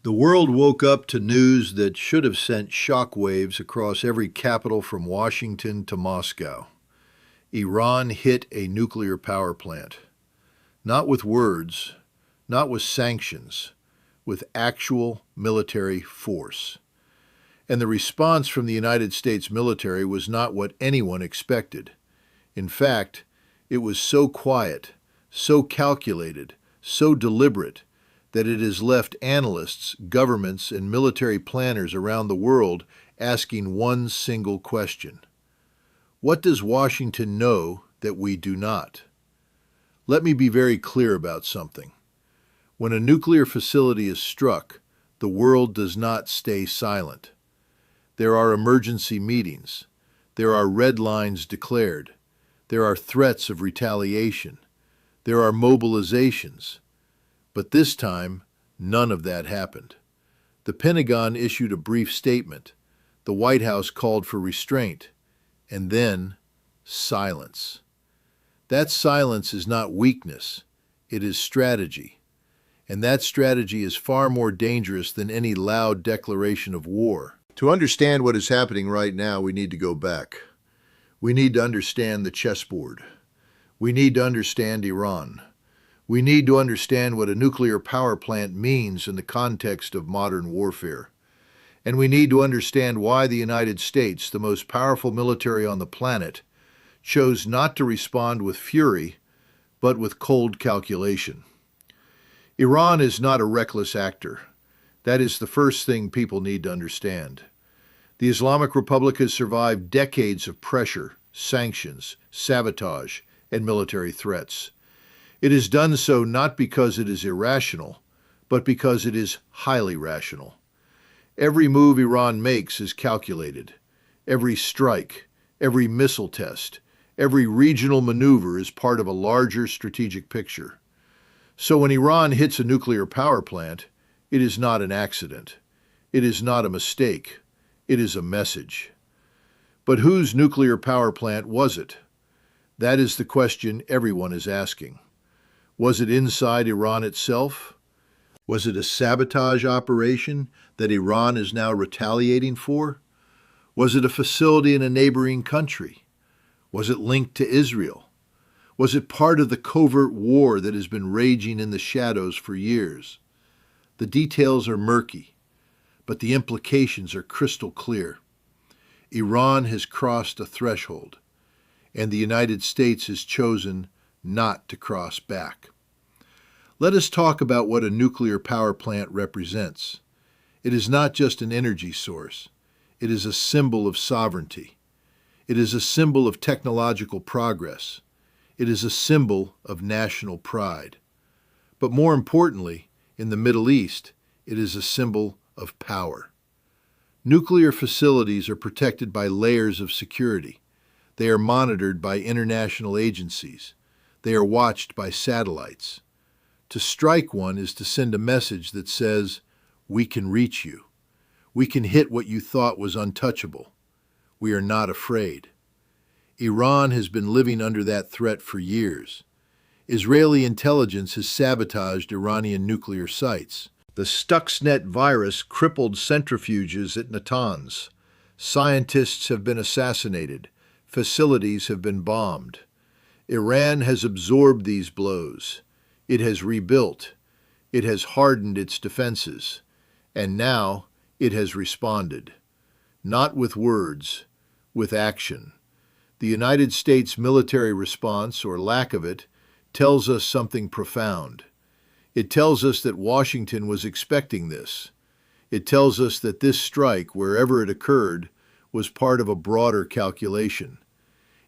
The world woke up to news that should have sent shockwaves across every capital from Washington to Moscow. Iran hit a nuclear power plant. Not with words, not with sanctions, with actual military force. And the response from the United States military was not what anyone expected. In fact, it was so quiet, so calculated, so deliberate that it has left analysts, governments, and military planners around the world asking one single question. What does Washington know that we do not? Let me be very clear about something. When a nuclear facility is struck, the world does not stay silent. There are emergency meetings. There are red lines declared. There are threats of retaliation. There are mobilizations. But this time, none of that happened. The Pentagon issued a brief statement. The White House called for restraint. And then, silence. That silence is not weakness. It is strategy. And that strategy is far more dangerous than any loud declaration of war. To understand what is happening right now, we need to go back. We need to understand the chessboard. We need to understand Iran. We need to understand what a nuclear power plant means in the context of modern warfare. And we need to understand why the United States, the most powerful military on the planet, chose not to respond with fury, but with cold calculation. Iran is not a reckless actor. That is the first thing people need to understand. The Islamic Republic has survived decades of pressure, sanctions, sabotage, and military threats. It has done so not because it is irrational, but because it is highly rational. Every move Iran makes is calculated. Every strike, every missile test, every regional maneuver is part of a larger strategic picture. So when Iran hits a nuclear power plant, it is not an accident. It is not a mistake. It is a message. But whose nuclear power plant was it? That is the question everyone is asking. Was it inside Iran itself? Was it a sabotage operation that Iran is now retaliating for? Was it a facility in a neighboring country? Was it linked to Israel? Was it part of the covert war that has been raging in the shadows for years? The details are murky, but the implications are crystal clear. Iran has crossed a threshold, and the United States has chosen not to cross back. Let us talk about what a nuclear power plant represents. It is not just an energy source. It is a symbol of sovereignty. It is a symbol of technological progress. It is a symbol of national pride. But more importantly, in the Middle East, it is a symbol of power. Nuclear facilities are protected by layers of security. They are monitored by international agencies. They are watched by satellites. To strike one is to send a message that says, we can reach you. We can hit what you thought was untouchable. We are not afraid. Iran has been living under that threat for years. Israeli intelligence has sabotaged Iranian nuclear sites. The Stuxnet virus crippled centrifuges at Natanz. Scientists have been assassinated. Facilities have been bombed. Iran has absorbed these blows. It has rebuilt. It has hardened its defenses. And now it has responded. Not with words, with action. The United States military response, or lack of it, tells us something profound. It tells us that Washington was expecting this. It tells us that this strike, wherever it occurred, was part of a broader calculation.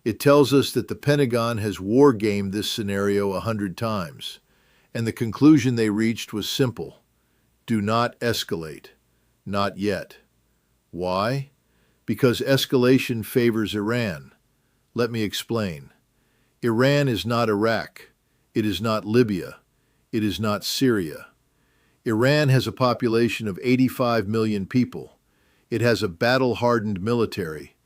It tells us that the Pentagon has war-gamed this scenario 100 times, and the conclusion they reached was simple. Do not escalate. Not yet. Why? Because escalation favors Iran. Let me explain. Iran is not Iraq. It is not Libya. It is not Syria. Iran has a population of 85 million people. It has a battle-hardened military.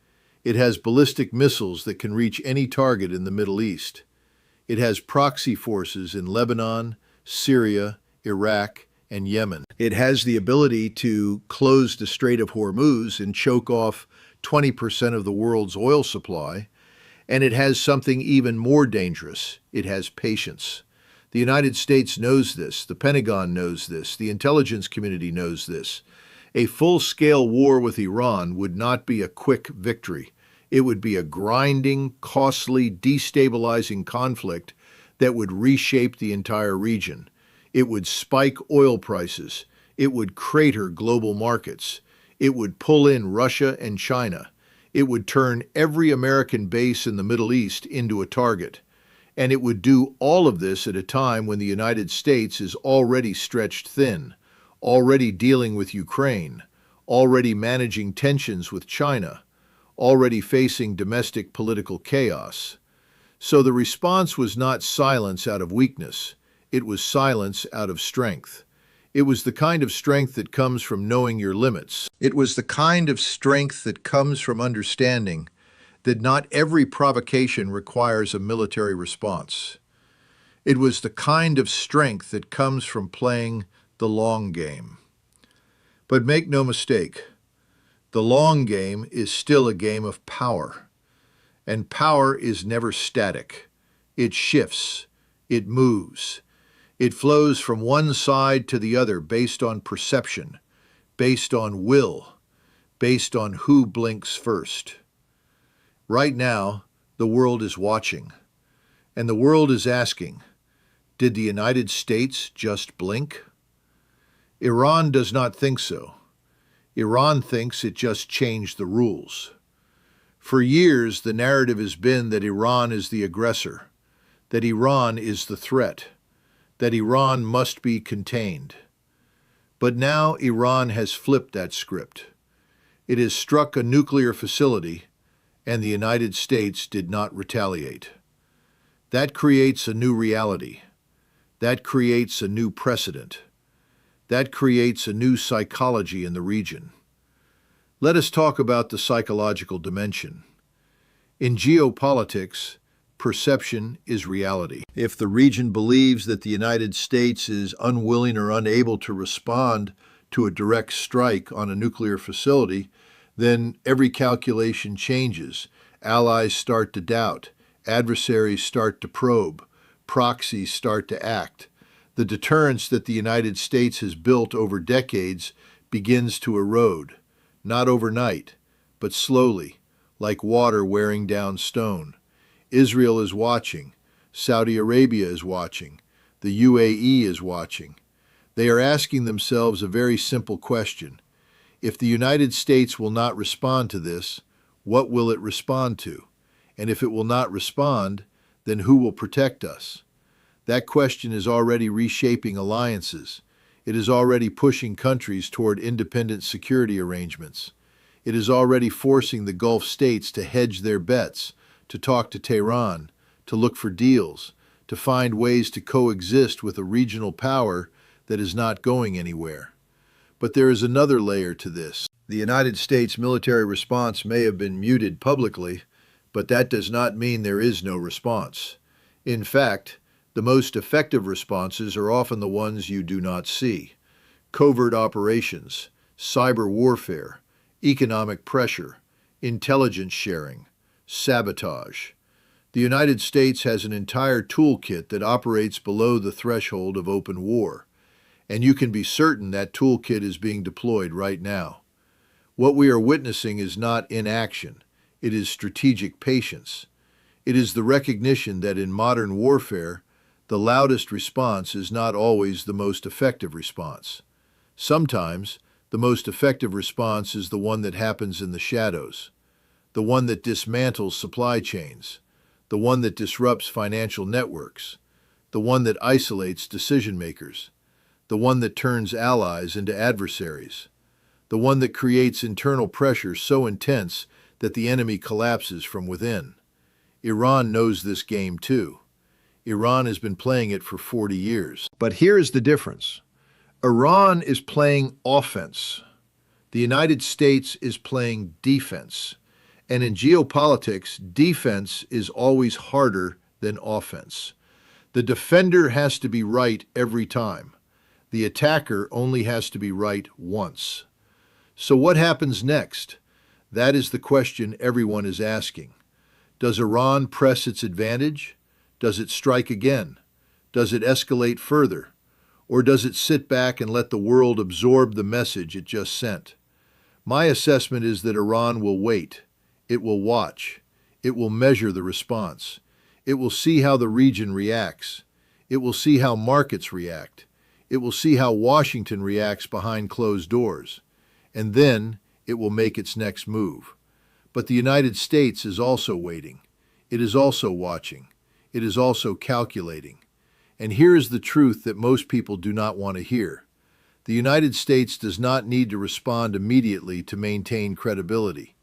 It has ballistic missiles that can reach any target in the Middle East. It has proxy forces in Lebanon, Syria, Iraq, and Yemen. It has the ability to close the Strait of Hormuz and choke off 20% of the world's oil supply. And it has something even more dangerous. It has patience. The United States knows this. The Pentagon knows this. The intelligence community knows this. A full-scale war with Iran would not be a quick victory. It would be a grinding, costly, destabilizing conflict that would reshape the entire region. It would spike oil prices. It would crater global markets. It would pull in Russia and China. It would turn every American base in the Middle East into a target. And it would do all of this at a time when the United States is already stretched thin, already dealing with Ukraine, already managing tensions with China, already facing domestic political chaos. So the response was not silence out of weakness. It was silence out of strength. It was the kind of strength that comes from knowing your limits. It was the kind of strength that comes from understanding that not every provocation requires a military response. It was the kind of strength that comes from playing the long game. But make no mistake, the long game is still a game of power. And power is never static. It shifts. It moves. It flows from one side to the other based on perception, based on will, based on who blinks first. Right now, the world is watching, and the world is asking, did the United States just blink? Iran does not think so. Iran thinks it just changed the rules. For years, the narrative has been that Iran is the aggressor, that Iran is the threat, that Iran must be contained. But now Iran has flipped that script. It has struck a nuclear facility, and the United States did not retaliate. That creates a new reality. That creates a new precedent. That creates a new psychology in the region. Let us talk about the psychological dimension. In geopolitics, perception is reality. If the region believes that the United States is unwilling or unable to respond to a direct strike on a nuclear facility, then every calculation changes. Allies start to doubt. Adversaries start to probe. Proxies start to act. The deterrence that the United States has built over decades begins to erode, not overnight, but slowly, like water wearing down stone. Israel is watching. Saudi Arabia is watching. The UAE is watching. They are asking themselves a very simple question. If the United States will not respond to this, what will it respond to? And if it will not respond, then who will protect us? That question is already reshaping alliances. It is already pushing countries toward independent security arrangements. It is already forcing the Gulf states to hedge their bets, to talk to Tehran, to look for deals, to find ways to coexist with a regional power that is not going anywhere. But there is another layer to this. The United States military response may have been muted publicly, but that does not mean there is no response. In fact, the most effective responses are often the ones you do not see. Covert operations, cyber warfare, economic pressure, intelligence sharing, sabotage. The United States has an entire toolkit that operates below the threshold of open war, and you can be certain that toolkit is being deployed right now. What we are witnessing is not inaction, it is strategic patience. It is the recognition that in modern warfare, the loudest response is not always the most effective response. Sometimes, the most effective response is the one that happens in the shadows, the one that dismantles supply chains, the one that disrupts financial networks, the one that isolates decision makers, the one that turns allies into adversaries, the one that creates internal pressure so intense that the enemy collapses from within. Iran knows this game too. Iran has been playing it for 40 years. But here is the difference. Iran is playing offense. The United States is playing defense. And in geopolitics, defense is always harder than offense. The defender has to be right every time. The attacker only has to be right once. So what happens next? That is the question everyone is asking. Does Iran press its advantage? Does it strike again? Does it escalate further? Or does it sit back and let the world absorb the message it just sent? My assessment is that Iran will wait. It will watch. It will measure the response. It will see how the region reacts. It will see how markets react. It will see how Washington reacts behind closed doors. And then it will make its next move. But the United States is also waiting. It is also watching. It is also calculating. And here is the truth that most people do not want to hear. The United States does not need to respond immediately to maintain credibility.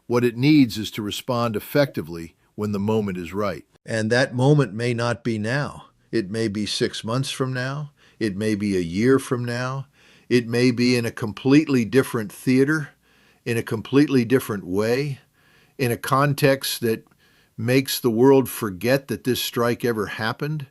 What it needs is to respond effectively when the moment is right. And that moment may not be now. It may be 6 months from now. It may be a year from now. It may be in a completely different theater, in a completely different way, in a context that makes the world forget that this strike ever happened.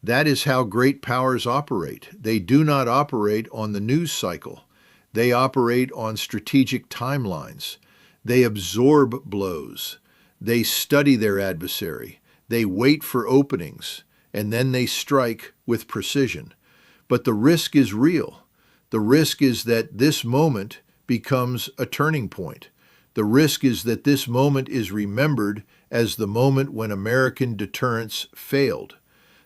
That is how great powers operate. They do not operate on the news cycle. They operate on strategic timelines. They absorb blows. They study their adversary. They wait for openings, and then they strike with precision. But the risk is real. The risk is that this moment becomes a turning point. The risk is that this moment is remembered as the moment when American deterrence failed.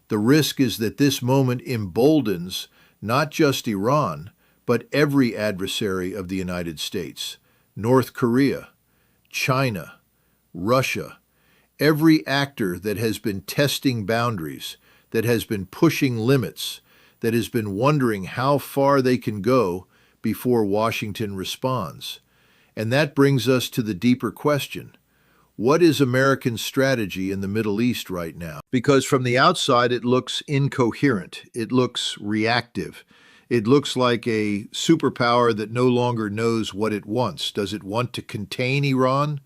The risk is that this moment emboldens not just Iran, but every adversary of the United States, North Korea, China, Russia, every actor that has been testing boundaries, that has been pushing limits, that has been wondering how far they can go before Washington responds. And that brings us to the deeper question. What is American strategy in the Middle East right now? Because from the outside, it looks incoherent. It looks reactive. It looks like a superpower that no longer knows what it wants. Does it want to contain Iran?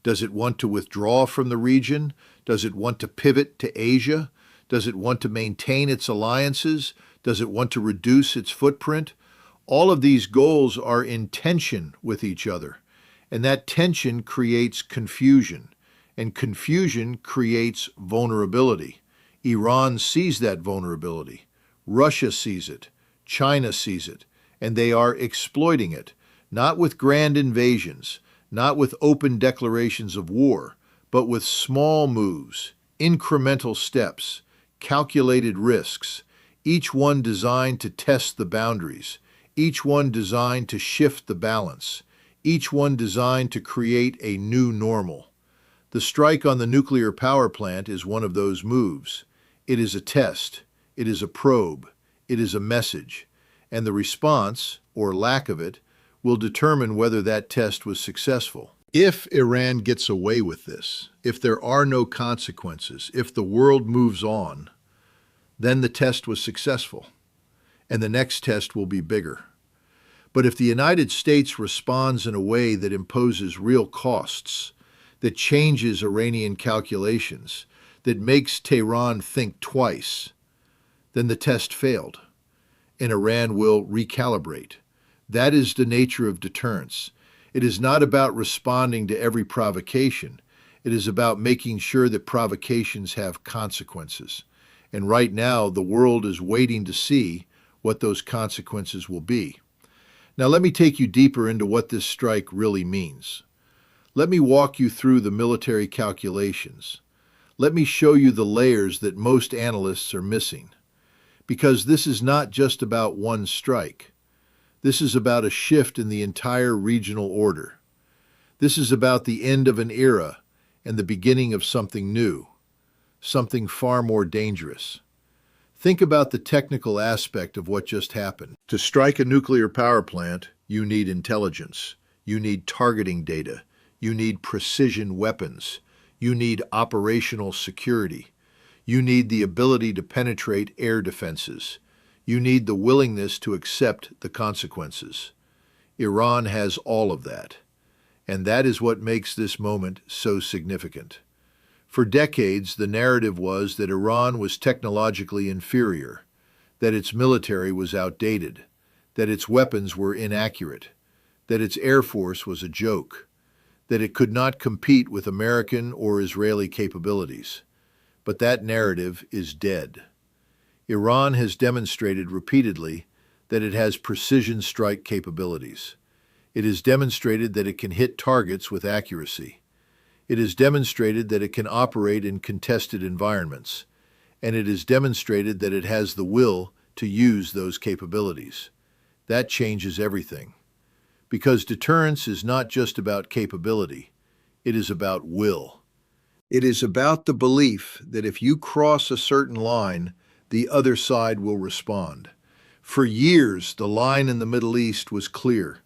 Does it want to withdraw from the region? Does it want to pivot to Asia? Does it want to maintain its alliances? Does it want to reduce its footprint? All of these goals are in tension with each other. And that tension creates confusion, and confusion creates vulnerability. Iran sees that vulnerability. Russia sees it. China sees it. And they are exploiting it, not with grand invasions, not with open declarations of war, but with small moves, incremental steps, calculated risks, each one designed to test the boundaries, each one designed to shift the balance, each one designed to create a new normal. The strike on the nuclear power plant is one of those moves. It is a test. It is a probe. It is a message. And the response, or lack of it, will determine whether that test was successful. If Iran gets away with this, if there are no consequences, if the world moves on, then the test was successful, and the next test will be bigger. But if the United States responds in a way that imposes real costs, that changes Iranian calculations, that makes Tehran think twice, then the test failed, and Iran will recalibrate. That is the nature of deterrence. It is not about responding to every provocation. It is about making sure that provocations have consequences. And right now, the world is waiting to see what those consequences will be. Now, let me take you deeper into what this strike really means. Let me walk you through the military calculations. Let me show you the layers that most analysts are missing. Because this is not just about one strike. This is about a shift in the entire regional order. This is about the end of an era and the beginning of something new, something far more dangerous. Think about the technical aspect of what just happened. To strike a nuclear power plant, you need intelligence. You need targeting data. You need precision weapons. You need operational security. You need the ability to penetrate air defenses. You need the willingness to accept the consequences. Iran has all of that. And that is what makes this moment so significant. For decades, the narrative was that Iran was technologically inferior, that its military was outdated, that its weapons were inaccurate, that its air force was a joke, that it could not compete with American or Israeli capabilities. But that narrative is dead. Iran has demonstrated repeatedly that it has precision strike capabilities. It has demonstrated that it can hit targets with accuracy. It has demonstrated that it can operate in contested environments. And it has demonstrated that it has the will to use those capabilities. That changes everything. Because deterrence is not just about capability, it is about will. It is about the belief that if you cross a certain line, the other side will respond. For years, the line in the Middle East was clear.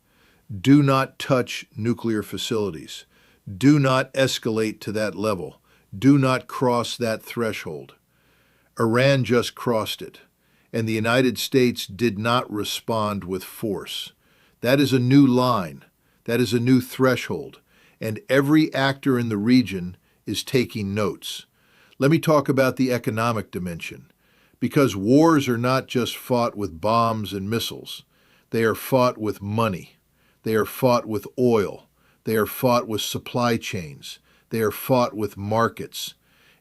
Do not touch nuclear facilities. Do not escalate to that level. Do not cross that threshold. Iran just crossed it, and the United States did not respond with force. That is a new line. That is a new threshold, and every actor in the region is taking notes. Let me talk about the economic dimension, because wars are not just fought with bombs and missiles. They are fought with money. They are fought with oil. They are fought with supply chains. They are fought with markets.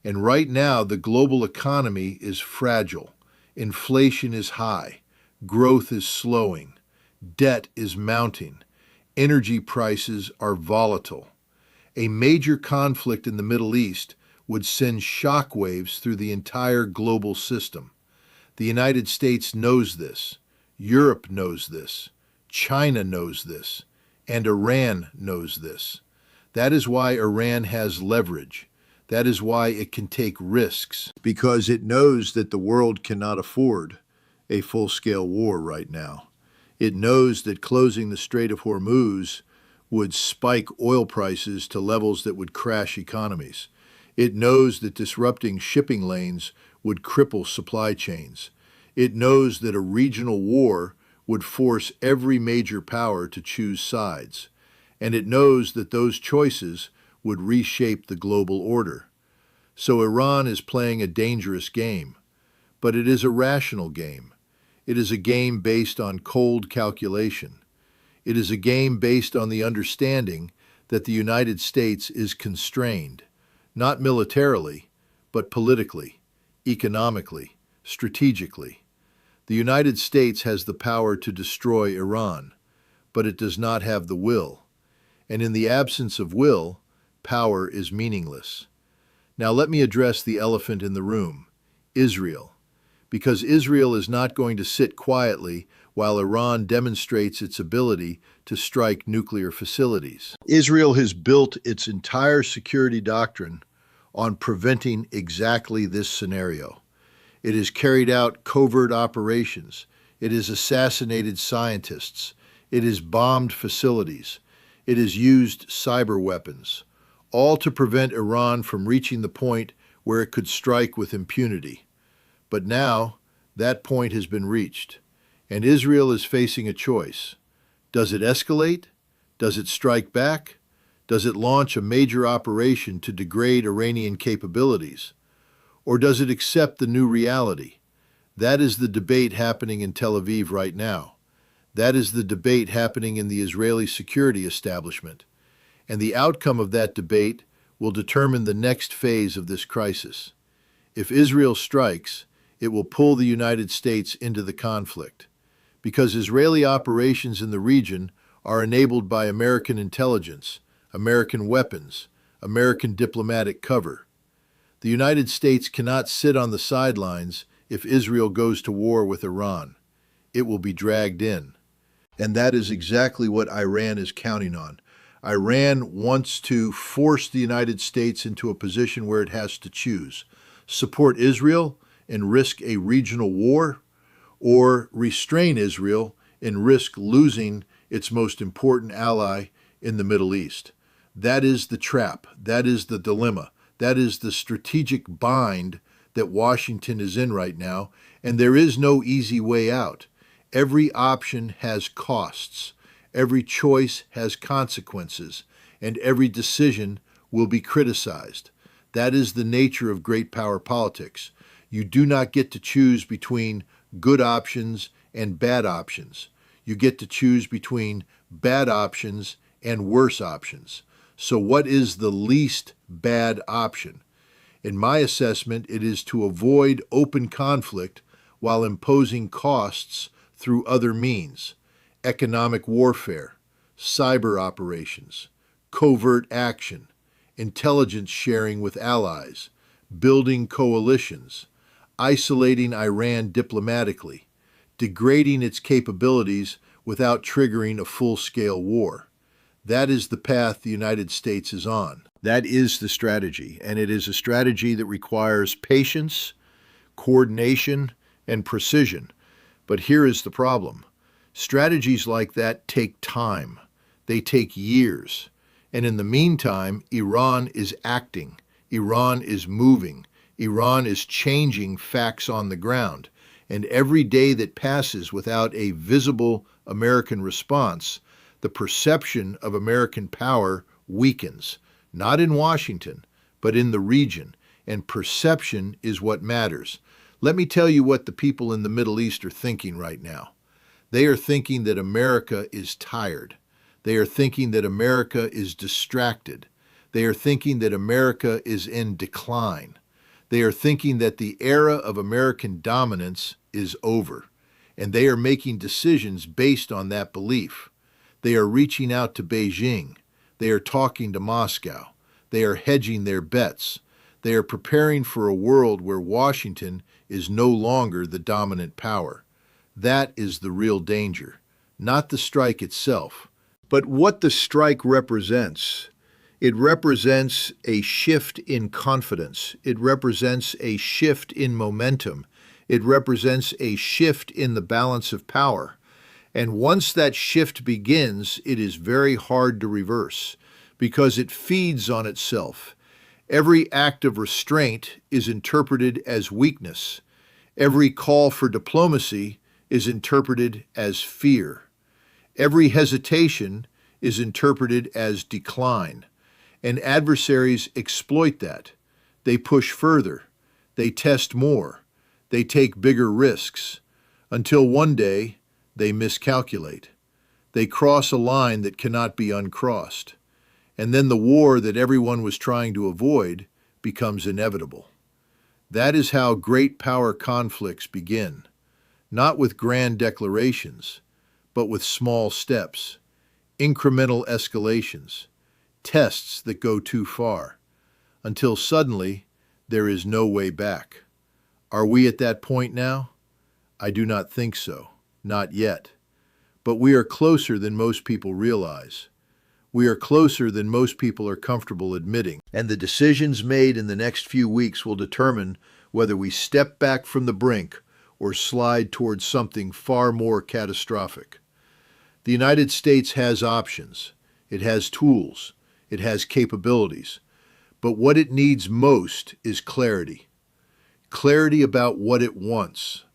And right now, the global economy is fragile. Inflation is high. Growth is slowing. Debt is mounting. Energy prices are volatile. A major conflict in the Middle East would send shockwaves through the entire global system. The United States knows this. Europe knows this. China knows this. And Iran knows this. That is why Iran has leverage. That is why it can take risks, because it knows that the world cannot afford a full-scale war right now. It knows that closing the Strait of Hormuz would spike oil prices to levels that would crash economies. It knows that disrupting shipping lanes would cripple supply chains. It knows that a regional war would force every major power to choose sides. And it knows that those choices would reshape the global order. So Iran is playing a dangerous game, but it is a rational game. It is a game based on cold calculation. It is a game based on the understanding that the United States is constrained, not militarily, but politically, economically, strategically. The United States has the power to destroy Iran, but it does not have the will. And in the absence of will, power is meaningless. Now let me address the elephant in the room, Israel. Because Israel is not going to sit quietly while Iran demonstrates its ability to strike nuclear facilities. Israel has built its entire security doctrine on preventing exactly this scenario. It has carried out covert operations. It has assassinated scientists. It has bombed facilities. It has used cyber weapons, all to prevent Iran from reaching the point where it could strike with impunity. But now, that point has been reached, and Israel is facing a choice. Does it escalate? Does it strike back? Does it launch a major operation to degrade Iranian capabilities? Or does it accept the new reality? That is the debate happening in Tel Aviv right now. That is the debate happening in the Israeli security establishment. And the outcome of that debate will determine the next phase of this crisis. If Israel strikes, it will pull the United States into the conflict, because Israeli operations in the region are enabled by American intelligence, American weapons, American diplomatic cover. The United States cannot sit on the sidelines if Israel goes to war with Iran. It will be dragged in. And that is exactly what Iran is counting on. Iran wants to force the United States into a position where it has to choose: support Israel and risk a regional war, or restrain Israel and risk losing its most important ally in the Middle East. That is the trap. That is the dilemma. That is the strategic bind that Washington is in right now, and there is no easy way out. Every option has costs. Every choice has consequences, and every decision will be criticized. That is the nature of great power politics. You do not get to choose between good options, and bad options. You get to choose between bad options and worse options. So what is the least bad option? In my assessment, it is to avoid open conflict while imposing costs through other means: economic warfare, cyber operations, covert action, intelligence sharing with allies, building coalitions, isolating Iran diplomatically, degrading its capabilities without triggering a full-scale war. That is the path the United States is on. That is the strategy, and it is a strategy that requires patience, coordination, and precision. But here is the problem. Strategies like that take time. They take years. And in the meantime, Iran is acting. Iran is moving. Iran is changing facts on the ground. And every day that passes without a visible American response, the perception of American power weakens, not in Washington, but in the region. And perception is what matters. Let me tell you what the people in the Middle East are thinking right now. They are thinking that America is tired. They are thinking that America is distracted. They are thinking that America is in decline. They are thinking that the era of American dominance is over, and they are making decisions based on that belief. They are reaching out to Beijing. They are talking to Moscow. They are hedging their bets. They are preparing for a world where Washington is no longer the dominant power. That is the real danger, not the strike itself, but what the strike represents. It represents a shift in confidence. It represents a shift in momentum. It represents a shift in the balance of power. And once that shift begins, it is very hard to reverse because it feeds on itself. Every act of restraint is interpreted as weakness. Every call for diplomacy is interpreted as fear. Every hesitation is interpreted as decline. And adversaries exploit that. They push further. They test more. They take bigger risks until one day they miscalculate. They cross a line that cannot be uncrossed. And then the war that everyone was trying to avoid becomes inevitable. That is how great power conflicts begin, not with grand declarations, but with small steps, incremental escalations, tests that go too far, until suddenly there is no way back. Are we at that point now? I do not think so. Not yet. But we are closer than most people realize. We are closer than most people are comfortable admitting. And the decisions made in the next few weeks will determine whether we step back from the brink or slide towards something far more catastrophic. The United States has options. It has tools. It has capabilities. But what it needs most is clarity. Clarity about what it wants.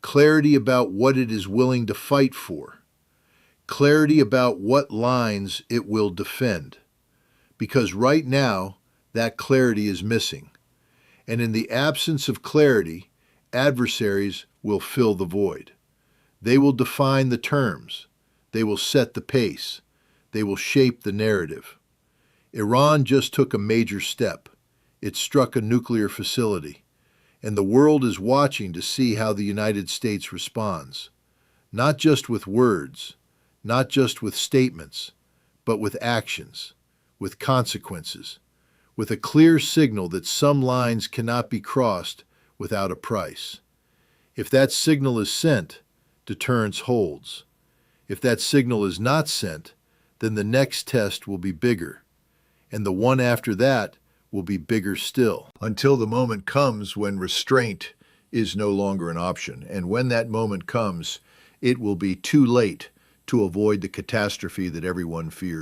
Clarity about what it is willing to fight for. Clarity about what lines it will defend. Because right now, that clarity is missing. And in the absence of clarity, adversaries will fill the void. They will define the terms. They will set the pace. They will shape the narrative. Iran just took a major step. It struck a nuclear facility. And the world is watching to see how the United States responds, not just with words, not just with statements, but with actions, with consequences, with a clear signal that some lines cannot be crossed without a price. If that signal is sent, deterrence holds. If that signal is not sent, then the next test will be bigger, and the one after that will be bigger still, until the moment comes when restraint is no longer an option. And when that moment comes, it will be too late to avoid the catastrophe that everyone feared.